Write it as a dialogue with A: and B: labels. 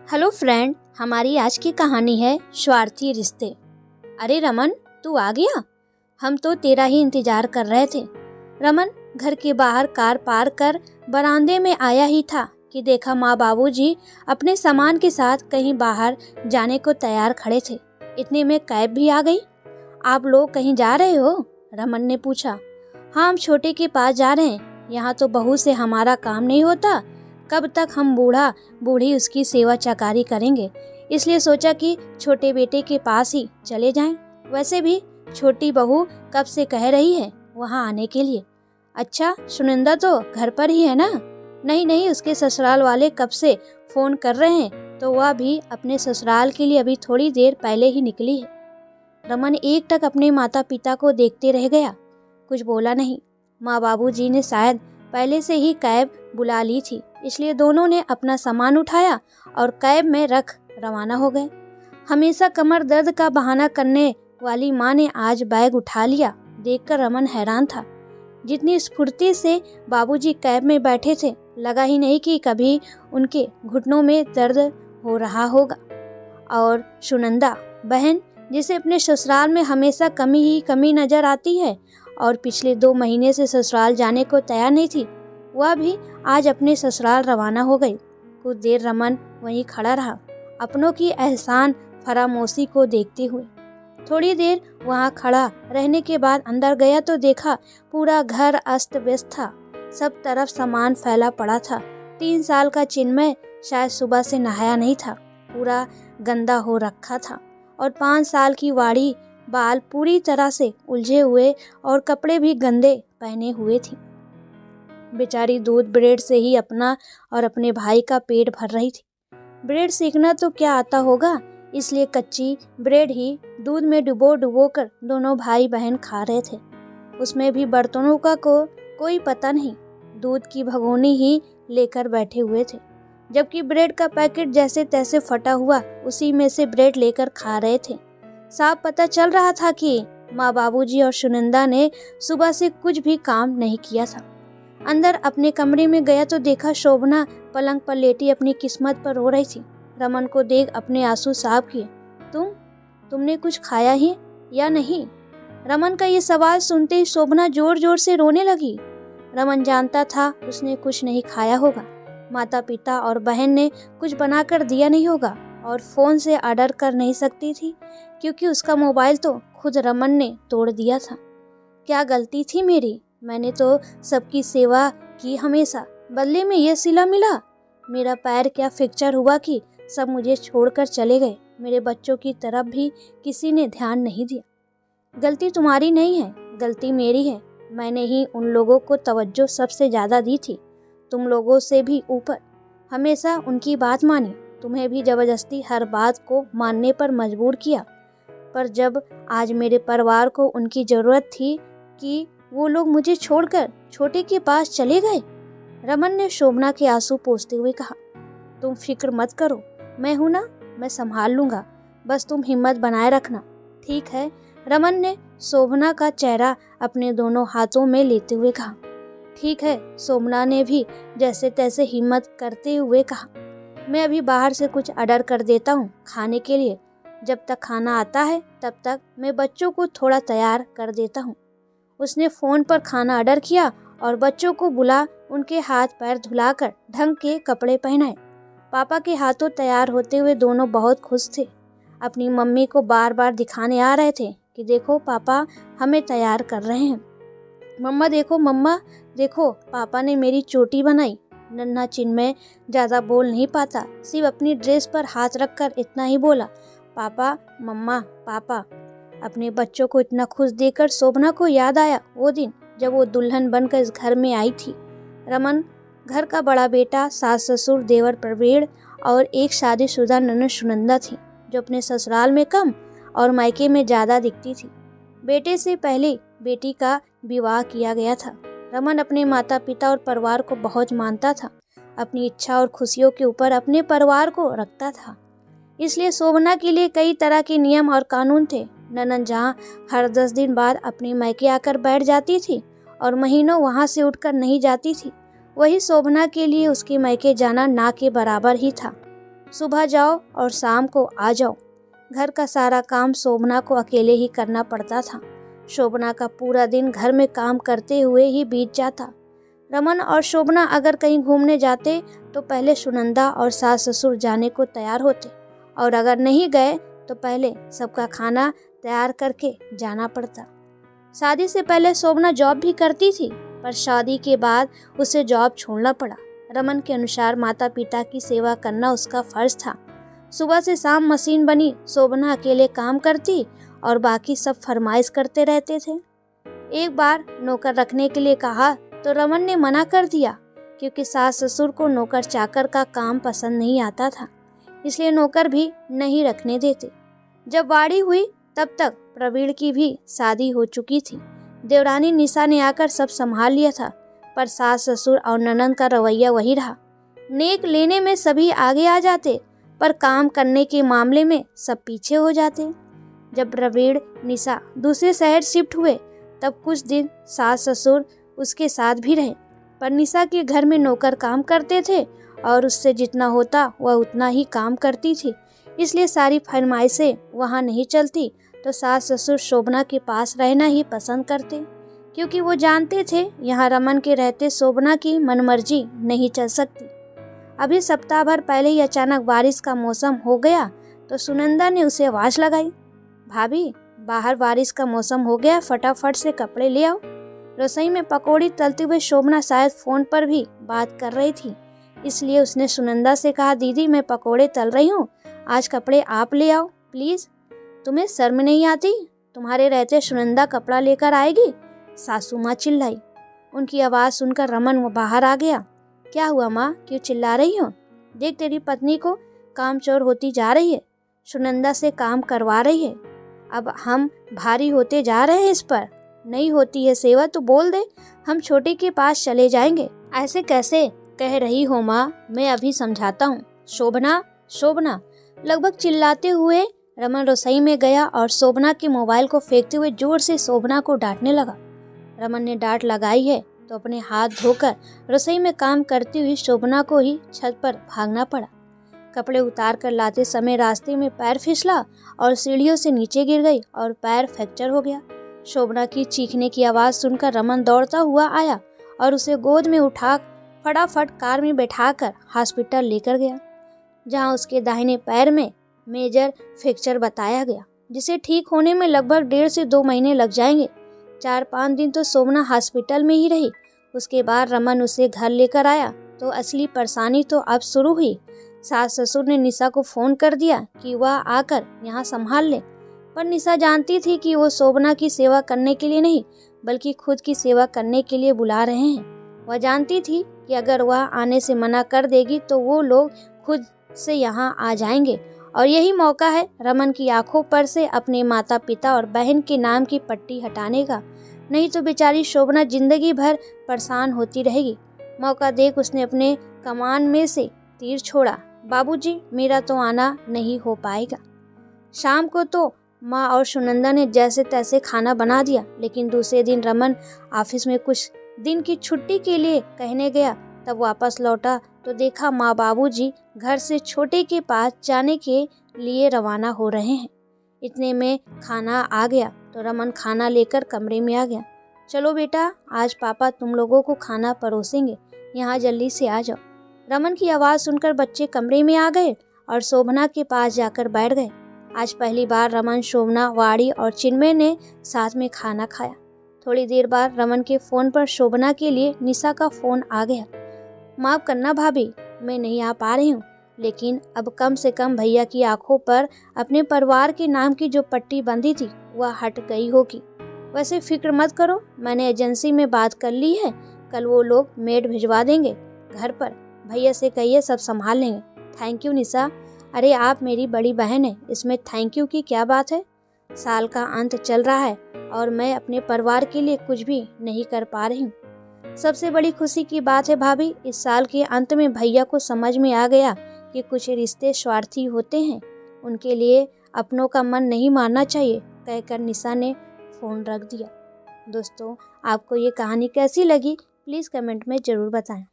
A: Hello friend, हमारी आज की कहानी है स्वार्थी रिश्ते। अरे रमन, तू आ गया? हम तो तेरा ही इंतजार कर रहे थे। रमन घर के बाहर कार पार्क कर बरामदे में आया ही था कि देखा माँ बाबूजी अपने सामान के साथ कहीं बाहर जाने को तैयार खड़े थे। इतने में कैब भी आ गई। आप लोग कहीं जा रहे हो? रमन ने पूछा। हाँ, हम छोटे के पास जा रहे हैं। यहाँ तो बहू से हमारा काम नहीं होता। कब तक हम बूढ़ा बूढ़ी उसकी सेवा चकारी करेंगे, इसलिए सोचा कि छोटे बेटे के पास ही चले जाएं। वैसे भी छोटी बहू कब से कह रही है वहाँ आने के लिए। अच्छा, सुनंदा तो घर पर ही है ना? नहीं नहीं, उसके ससुराल वाले कब से फोन कर रहे हैं, तो वह भी अपने ससुराल के लिए अभी थोड़ी देर पहले ही निकली है। रमन एकटक अपने माता पिता को देखते रह गया, कुछ बोला नहीं। माँ बाबूजी ने शायद पहले से ही कैब बुला ली थी, इसलिए दोनों ने अपना सामान उठाया और कैब में रख रवाना हो गए। हमेशा कमर दर्द का बहाना करने वाली माँ ने आज बैग उठा लिया। देखकर रमन हैरान था। जितनी स्फूर्ति से बाबूजी कैब में बैठे थे, लगा ही नहीं कि कभी उनके घुटनों में दर्द हो रहा होगा। और सुनंदा बहन, जिसे अपने ससुराल में हमेशा कमी ही कमी नजर आती है और पिछले 2 महीने से ससुराल जाने को तैयार नहीं थी, वह भी आज अपने ससुराल रवाना हो गई। कुछ देर रमन वहीं खड़ा रहा, अपनों की एहसान फरामोशी को देखते हुए। थोड़ी देर वहां खड़ा रहने के बाद अंदर गया तो देखा पूरा घर अस्त व्यस्त था। सब तरफ सामान फैला पड़ा था। 3 साल का चिन्मय शायद सुबह से नहाया नहीं था, पूरा गंदा हो रखा था। और 5 साल की वाड़ी बाल पूरी तरह से उलझे हुए और कपड़े भी गंदे पहने हुए थी। बेचारी दूध ब्रेड से ही अपना और अपने भाई का पेट भर रही थी। ब्रेड सेकना तो क्या आता होगा, इसलिए कच्ची ब्रेड ही दूध में डुबो डुबो कर दोनों भाई बहन खा रहे थे। उसमें भी बर्तनों का कोई पता नहीं, दूध की भगोनी ही लेकर बैठे हुए थे, जबकि ब्रेड का पैकेट जैसे तैसे फटा हुआ उसी में से ब्रेड लेकर खा रहे थे। साफ पता चल रहा था कि माँ बाबूजी और सुनंदा ने सुबह से कुछ भी काम नहीं किया था। अंदर अपने कमरे में गया तो देखा शोभना पलंग पर लेटी अपनी किस्मत पर रो रही थी। रमन को देख अपने आंसू साफ किए। तुमने कुछ खाया ही या नहीं? रमन का ये सवाल सुनते ही शोभना जोर जोर से रोने लगी। रमन जानता था उसने कुछ नहीं खाया होगा। माता पिता और बहन ने कुछ बनाकर दिया नहीं होगा और फोन से ऑर्डर कर नहीं सकती थी, क्योंकि उसका मोबाइल तो खुद रमन ने तोड़ दिया था। क्या गलती थी मेरी? मैंने तो सबकी सेवा की हमेशा, बदले में ये सिला मिला? मेरा पैर क्या फ्रैक्चर हुआ कि सब मुझे छोड़कर चले गए? मेरे बच्चों की तरफ भी किसी ने ध्यान नहीं दिया। गलती तुम्हारी नहीं है, गलती मेरी है। मैंने ही उन लोगों को तवज्जो सबसे ज्यादा दी थी, तुम लोगों से भी ऊपर। हमेशा उनकी बात मानी, तुम्हें भी जबरदस्ती हर बात को मानने पर मजबूर किया। पर जब आज मेरे परिवार को उनकी जरूरत थी कि वो लोग मुझे छोड़कर छोटे के पास चले गए। रमन ने शोभना के आंसू पोंछते हुए कहा, तुम फिक्र मत करो, मैं हूं ना, मैं संभाल लूंगा, बस तुम हिम्मत बनाए रखना, ठीक है? रमन ने शोभना का चेहरा अपने दोनों हाथों में लेते हुए कहा। ठीक है, शोभना ने भी जैसे तैसे हिम्मत करते हुए कहा। मैं अभी बाहर से कुछ ऑर्डर कर देता हूँ खाने के लिए। जब तक खाना आता है तब तक मैं बच्चों को थोड़ा तैयार कर देता हूँ। उसने फ़ोन पर खाना ऑर्डर किया और बच्चों को बुला उनके हाथ पैर धुलाकर ढंग के कपड़े पहनाए। पापा के हाथों तैयार होते हुए दोनों बहुत खुश थे। अपनी मम्मी को बार बार दिखाने आ रहे थे कि देखो पापा हमें तैयार कर रहे हैं। मम्मा देखो पापा ने मेरी चोटी बनाई। नन्हा चिन्मय ज़्यादा बोल नहीं पाता, सिर्फ अपनी ड्रेस पर हाथ रखकर इतना ही बोला, पापा, मम्मा, पापा। अपने बच्चों को इतना खुश देखकर शोभना को याद आया वो दिन जब वो दुल्हन बनकर इस घर में आई थी। रमन घर का बड़ा बेटा, सास ससुर देवर प्रवीण और एक शादीशुदा ननद सुनंदा थी, जो अपने ससुराल में कम और मायके में ज़्यादा दिखती थी। बेटे से पहले बेटी का विवाह किया गया था। रमन अपने माता पिता और परिवार को बहुत मानता था। अपनी इच्छा और खुशियों के ऊपर अपने परिवार को रखता था, इसलिए शोभना के लिए कई तरह के नियम और कानून थे। ननद जहाँ हर 10 दिन बाद अपने मायके आकर बैठ जाती थी और महीनों वहाँ से उठकर नहीं जाती थी, वही शोभना के लिए उसके मायके जाना ना के बराबर ही था। सुबह जाओ और शाम को आ जाओ। घर का सारा काम शोभना को अकेले ही करना पड़ता था। शोभना का पूरा दिन घर में काम करते हुए ही बीत जाता। रमन और शोभना अगर कहीं घूमने जाते तो पहले सुनंदा और सास ससुर जाने को तैयार होते, और अगर नहीं गए तो पहले सबका खाना तैयार करके जाना पड़ता। शादी से पहले शोभना जॉब भी करती थी, पर शादी के बाद उसे जॉब छोड़ना पड़ा। रमन के अनुसार माता पिता की सेवा करना उसका फर्ज था। सुबह से शाम मशीन बनी शोभना अकेले काम करती और बाकी सब फरमाइश करते रहते थे। एक बार नौकर रखने के लिए कहा तो रमन ने मना कर दिया, क्योंकि सास ससुर को नौकर चाकर का काम पसंद नहीं आता था, इसलिए नौकर भी नहीं रखने देते। जब वाड़ी हुई तब तक प्रवीण की भी शादी हो चुकी थी। देवरानी निशा ने आकर सब संभाल लिया था, पर सास ससुर और ननंद का रवैया वही रहा। नेक लेने में सभी आगे आ जाते, पर काम करने के मामले में सब पीछे हो जाते। जब प्रवीण निशा दूसरे शहर शिफ्ट हुए तब कुछ दिन सास ससुर उसके साथ भी रहे, पर निशा के घर में नौकर काम करते थे और उससे जितना होता वह उतना ही काम करती थी, इसलिए सारी फरमाइशें वहाँ नहीं चलती तो सास ससुर शोभना के पास रहना ही पसंद करते, क्योंकि वो जानते थे यहाँ रमन के रहते शोभना की मनमर्जी नहीं चल सकती। अभी सप्ताह भर पहले ही अचानक बारिश का मौसम हो गया तो सुनंदा ने उसे आवाज़ लगाई, भाभी बाहर बारिश का मौसम हो गया, फटाफट से कपड़े ले आओ। रसोई में पकौड़ी तलते हुए शोभना शायद फ़ोन पर भी बात कर रही थी, इसलिए उसने सुनंदा से कहा, दीदी मैं पकौड़े तल रही हूँ, आज कपड़े आप ले आओ प्लीज़। तुम्हें शर्म नहीं आती? तुम्हारे रहते सुनंदा कपड़ा लेकर आएगी, सासू माँ चिल्लाई। उनकी आवाज़ सुनकर रमन वो बाहर आ गया। क्या हुआ माँ, क्यों चिल्ला रही हो? देख तेरी पत्नी को कामचोर होती जा रही है, सुनंदा से काम करवा रही है। अब हम भारी होते जा रहे हैं इस पर। नहीं होती है सेवा तो बोल दे, हम छोटे के पास चले जाएंगे। ऐसे कैसे कह रही हो माँ, मैं अभी समझाता हूँ। शोभना शोभना लगभग चिल्लाते हुए रमन रसोई में गया और शोभना के मोबाइल को फेंकते हुए जोर से शोभना को डांटने लगा। रमन ने डांट लगाई है तो अपने हाथ धोकर रसोई में काम करती हुई शोभना को ही छत पर भागना पड़ा। कपड़े उतार कर लाते समय रास्ते में पैर फिसला और सीढ़ियों से नीचे गिर गई और पैर फ्रैक्चर हो गया। शोभना की चीखने की आवाज़ सुनकर रमन दौड़ता हुआ आया और उसे गोद में उठा फटाफट कार में बैठाकर हॉस्पिटल लेकर गया, जहां उसके दाहिने पैर में मेजर फ्रैक्चर बताया गया, जिसे ठीक होने में लगभग 1.5 से 2 महीने लग जाएंगे। 4-5 दिन तो शोभना हॉस्पिटल में ही रही। उसके बाद रमन उसे घर लेकर आया तो असली परेशानी तो अब शुरू हुई। सास ससुर ने निशा को फ़ोन कर दिया कि वह आकर यहाँ संभाल ले, पर निशा जानती थी कि वो शोभना की सेवा करने के लिए नहीं बल्कि खुद की सेवा करने के लिए बुला रहे हैं। वह जानती थी कि अगर वह आने से मना कर देगी तो वो लोग खुद से यहाँ आ जाएंगे, और यही मौका है रमन की आंखों पर से अपने माता पिता और बहन के नाम की पट्टी हटाने का। नहीं तो बेचारी शोभना जिंदगी भर परेशान होती रहेगी। मौका देख उसने अपने कमान में से तीर छोड़ा, बाबूजी मेरा तो आना नहीं हो पाएगा। शाम को तो माँ और सुनंदा ने जैसे तैसे खाना बना दिया, लेकिन दूसरे दिन रमन ऑफिस में कुछ दिन की छुट्टी के लिए कहने गया। तब वापस लौटा तो देखा माँ बाबूजी घर से छोटे के पास जाने के लिए रवाना हो रहे हैं। इतने में खाना आ गया तो रमन खाना लेकर कमरे में आ गया। चलो बेटा, आज पापा तुम लोगों को खाना परोसेंगे, यहाँ जल्दी से आ जाओ। रमन की आवाज़ सुनकर बच्चे कमरे में आ गए और शोभना के पास जाकर बैठ गए। आज पहली बार रमन, शोभना, वाड़ी और चिन्मय ने साथ में खाना खाया। थोड़ी देर बाद रमन के फ़ोन पर शोभना के लिए निशा का फ़ोन आ गया। माफ़ करना भाभी, मैं नहीं आ पा रही हूँ, लेकिन अब कम से कम भैया की आंखों पर अपने परिवार के नाम की जो पट्टी बंधी थी वह हट गई होगी। वैसे फिक्र मत करो, मैंने एजेंसी में बात कर ली है, कल वो लोग मेड भिजवा देंगे घर पर। भैया से कहिए सब संभाल लेंगे। थैंक यू निशा। अरे आप मेरी बड़ी बहन है, इसमें थैंक यू की क्या बात है। साल का अंत चल रहा है और मैं अपने परिवार के लिए कुछ भी नहीं कर पा रही हूँ। सबसे बड़ी खुशी की बात है भाभी, इस साल के अंत में भैया को समझ में आ गया कि कुछ रिश्ते स्वार्थी होते हैं, उनके लिए अपनों का मन नहीं मारना चाहिए, कहकर निशा ने फ़ोन रख दिया। दोस्तों, आपको ये कहानी कैसी लगी प्लीज़ कमेंट में ज़रूर बताएं।